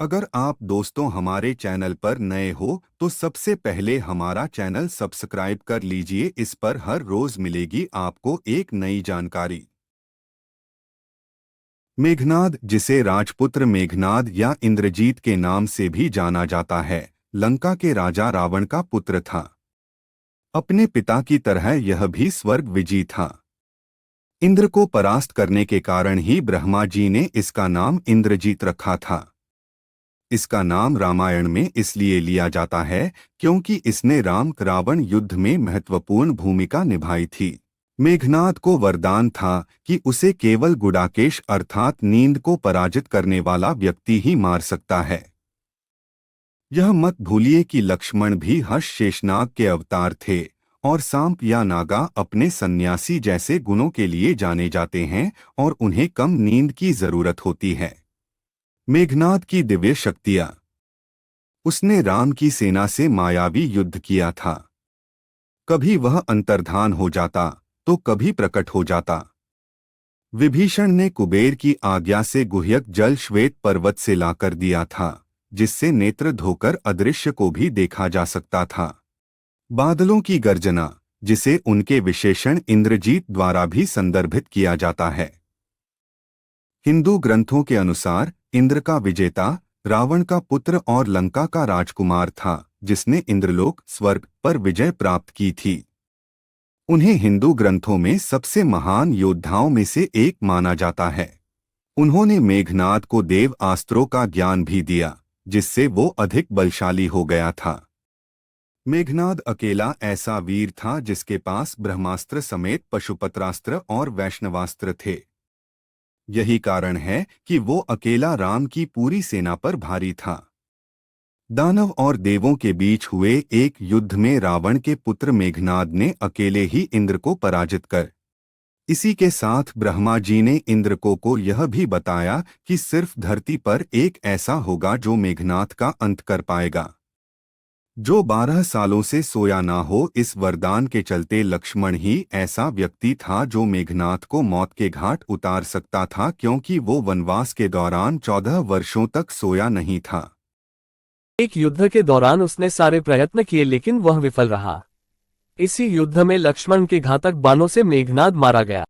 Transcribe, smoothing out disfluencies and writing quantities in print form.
अगर आप दोस्तों हमारे चैनल पर नए हो तो सबसे पहले हमारा चैनल सब्सक्राइब कर लीजिए। इस पर हर रोज मिलेगी आपको एक नई जानकारी। मेघनाद, जिसे राजपुत्र मेघनाद या इंद्रजीत के नाम से भी जाना जाता है, लंका के राजा रावण का पुत्र था। अपने पिता की तरह यह भी स्वर्ग विजयी था। इंद्र को परास्त करने के कारण ही ब्रह्मा जी ने इसका नाम इंद्रजीत रखा था। इसका नाम रामायण में इसलिए लिया जाता है क्योंकि इसने राम रावण युद्ध में महत्वपूर्ण भूमिका निभाई थी। मेघनाद को वरदान था कि उसे केवल गुडाकेश अर्थात नींद को पराजित करने वाला व्यक्ति ही मार सकता है। यह मत भूलिए कि लक्ष्मण भी हर्ष शेषनाग के अवतार थे और सांप या नागा अपने सन्यासी जैसे गुणों के लिए जाने जाते हैं और उन्हें कम नींद की जरूरत होती है। मेघनाद की दिव्य शक्तियां। उसने राम की सेना से मायावी युद्ध किया था। कभी वह अंतर्धान हो जाता तो कभी प्रकट हो जाता। विभीषण ने कुबेर की आज्ञा से गुह्यक जल श्वेत पर्वत से लाकर दिया था, जिससे नेत्र धोकर अदृश्य को भी देखा जा सकता था। बादलों की गर्जना, जिसे उनके विशेषण इंद्रजीत द्वारा भी संदर्भित किया जाता है। हिंदू ग्रंथों के अनुसार इंद्र का विजेता रावण का पुत्र और लंका का राजकुमार था, जिसने इंद्रलोक स्वर्ग पर विजय प्राप्त की थी। उन्हें हिंदू ग्रंथों में सबसे महान योद्धाओं में से एक माना जाता है। उन्होंने मेघनाद को देव अस्त्रों का ज्ञान भी दिया, जिससे वो अधिक बलशाली हो गया था। मेघनाद अकेला ऐसा वीर था जिसके पास ब्रह्मास्त्र समेत पशुपत्रास्त्र और वैष्णवास्त्र थे। यही कारण है कि वो अकेला राम की पूरी सेना पर भारी था। दानव और देवों के बीच हुए एक युद्ध में रावण के पुत्र मेघनाद ने अकेले ही इंद्र को पराजित कर इसी के साथ ब्रह्मा जी ने इंद्र को यह भी बताया कि सिर्फ धरती पर एक ऐसा होगा जो मेघनाद का अंत कर पाएगा, जो 12 सालों से सोया ना हो। इस वरदान के चलते लक्ष्मण ही ऐसा व्यक्ति था जो मेघनाद को मौत के घाट उतार सकता था, क्योंकि वो वनवास के दौरान 14 वर्षों तक सोया नहीं था। एक युद्ध के दौरान उसने सारे प्रयत्न किए लेकिन वह विफल रहा। इसी युद्ध में लक्ष्मण के घातक बाणों से मेघनाद मारा गया।